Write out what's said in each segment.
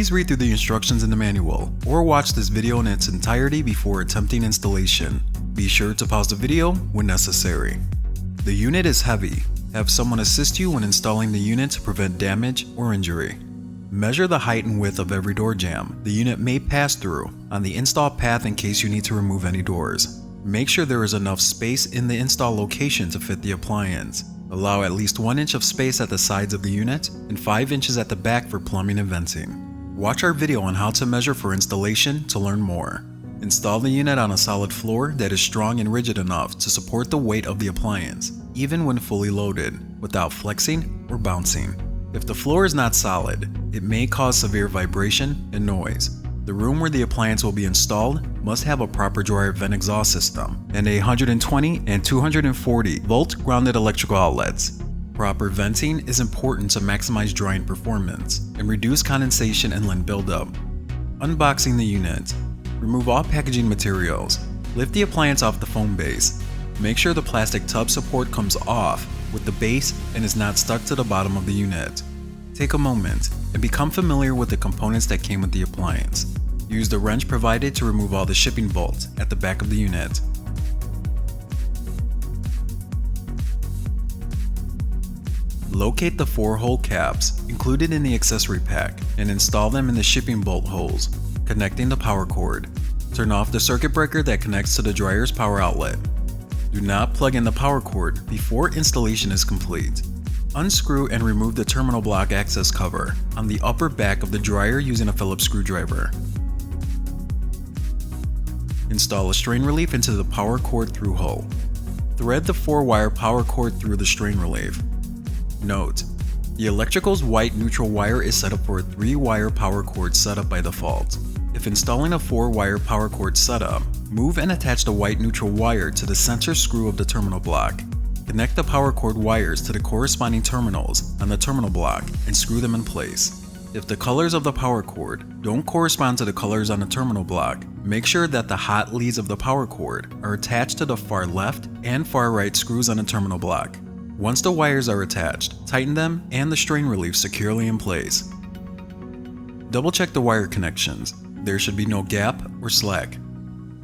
Please read through the instructions in the manual, or watch this video in its entirety before attempting installation. Be sure to pause the video when necessary. The unit is heavy. Have someone assist you when installing the unit to prevent damage or injury. Measure the height and width of every door jamb the unit may pass through on the install path in case you need to remove any doors. Make sure there is enough space in the install location to fit the appliance. Allow at least 1 inch of space at the sides of the unit and 5 inches at the back for plumbing and venting. Watch our video on how to measure for installation to learn more. Install the unit on a solid floor that is strong and rigid enough to support the weight of the appliance, even when fully loaded, without flexing or bouncing. If the floor is not solid, it may cause severe vibration and noise. The room where the appliance will be installed must have a proper dryer vent exhaust system and a 120 and 240 volt grounded electrical outlets. Proper venting is important to maximize drying performance and reduce condensation and lint buildup. Unboxing the unit. Remove all packaging materials. Lift the appliance off the foam base. Make sure the plastic tub support comes off with the base and is not stuck to the bottom of the unit. Take a moment and become familiar with the components that came with the appliance. Use the wrench provided to remove all the shipping bolts at the back of the unit. Locate the 4-hole caps included in the accessory pack and install them in the shipping bolt holes, connecting the power cord. Turn off the circuit breaker that connects to the dryer's power outlet. Do not plug in the power cord before installation is complete. Unscrew and remove the terminal block access cover on the upper back of the dryer using a Phillips screwdriver. Install a strain relief into the power cord through hole. Thread the 4-wire power cord through the strain relief. Note: the electrical's white neutral wire is set up for a 3-wire power cord setup by default. If installing a 4-wire power cord setup, move and attach the white neutral wire to the center screw of the terminal block. Connect the power cord wires to the corresponding terminals on the terminal block and screw them in place. If the colors of the power cord don't correspond to the colors on the terminal block, make sure that the hot leads of the power cord are attached to the far left and far right screws on the terminal block. Once the wires are attached, tighten them and the strain relief securely in place. Double check the wire connections. There should be no gap or slack.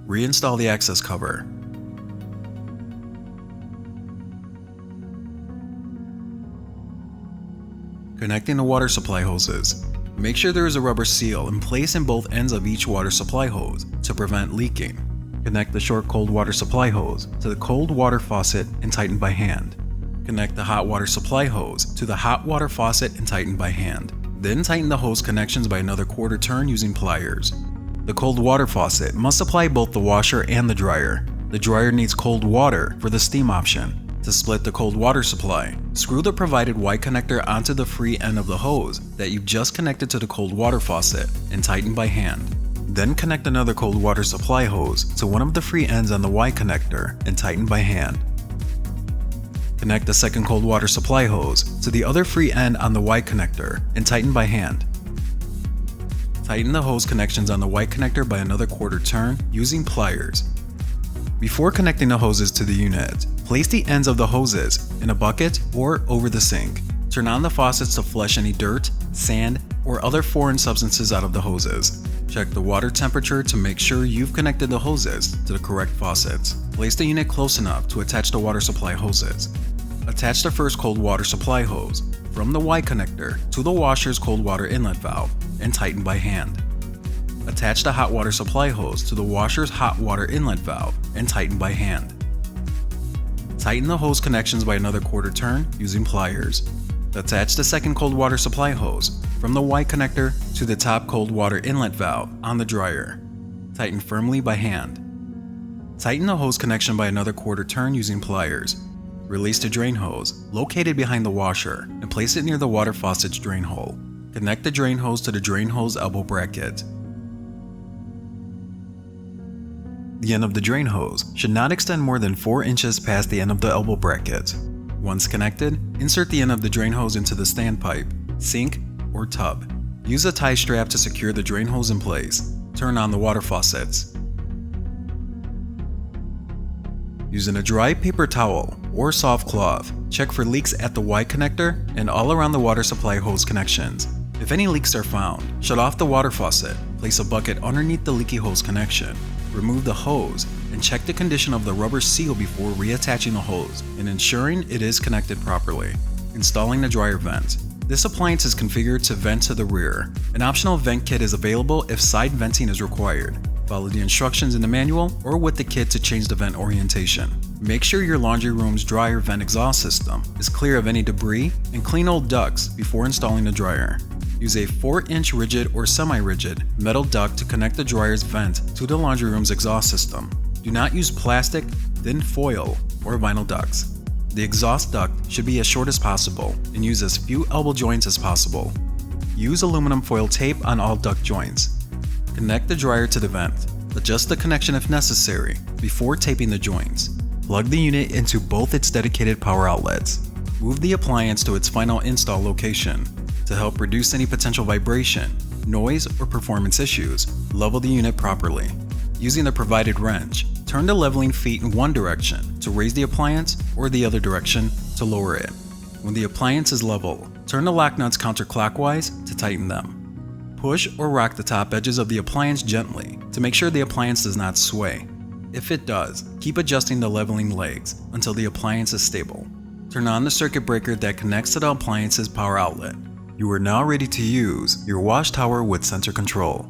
Reinstall the access cover. Connecting the water supply hoses. Make sure there is a rubber seal in place in both ends of each water supply hose to prevent leaking. Connect the short cold water supply hose to the cold water faucet and tighten by hand. Connect the hot water supply hose to the hot water faucet and tighten by hand. Then tighten the hose connections by another quarter turn using pliers. The cold water faucet must supply both the washer and the dryer. The dryer needs cold water for the steam option. To split the cold water supply, screw the provided Y connector onto the free end of the hose that you've just connected to the cold water faucet and tighten by hand. Then connect another cold water supply hose to one of the free ends on the Y connector and tighten by hand. Connect the second cold water supply hose to the other free end on the Y connector and tighten by hand. Tighten the hose connections on the Y connector by another quarter turn using pliers. Before connecting the hoses to the unit, place the ends of the hoses in a bucket or over the sink. Turn on the faucets to flush any dirt, sand, or other foreign substances out of the hoses. Check the water temperature to make sure you've connected the hoses to the correct faucets. Place the unit close enough to attach the water supply hoses. Attach the first cold water supply hose from the Y connector to the washer's cold water inlet valve and tighten by hand. Attach the hot water supply hose to the washer's hot water inlet valve and tighten by hand. Tighten the hose connections by another quarter turn using pliers. Attach the second cold water supply hose from the Y connector to the top cold water inlet valve on the dryer. Tighten firmly by hand. Tighten the hose connection by another quarter turn using pliers. Release the drain hose, located behind the washer, and place it near the water faucet's drain hole. Connect the drain hose to the drain hose elbow bracket. The end of the drain hose should not extend more than 4 inches past the end of the elbow bracket. Once connected, insert the end of the drain hose into the standpipe, sink, or tub. Use a tie strap to secure the drain hose in place. Turn on the water faucets. Using a dry paper towel or soft cloth, check for leaks at the Y connector and all around the water supply hose connections. If any leaks are found, shut off the water faucet, place a bucket underneath the leaky hose connection, remove the hose, and check the condition of the rubber seal before reattaching the hose and ensuring it is connected properly. Installing the dryer vent. This appliance is configured to vent to the rear. An optional vent kit is available if side venting is required. Follow the instructions in the manual or with the kit to change the vent orientation. Make sure your laundry room's dryer vent exhaust system is clear of any debris and clean old ducts before installing the dryer. Use a 4-inch rigid or semi-rigid metal duct to connect the dryer's vent to the laundry room's exhaust system. Do not use plastic, thin foil, or vinyl ducts. The exhaust duct should be as short as possible and use as few elbow joints as possible. Use aluminum foil tape on all duct joints. Connect the dryer to the vent. Adjust the connection if necessary before taping the joints. Plug the unit into both its dedicated power outlets. Move the appliance to its final install location. To help reduce any potential vibration, noise, or performance issues, level the unit properly. Using the provided wrench, turn the leveling feet in one direction to raise the appliance or the other direction to lower it. When the appliance is level, turn the lock nuts counterclockwise to tighten them. Push or rock the top edges of the appliance gently to make sure the appliance does not sway. If it does, keep adjusting the leveling legs until the appliance is stable. Turn on the circuit breaker that connects to the appliance's power outlet. You are now ready to use your wash tower with sensor control.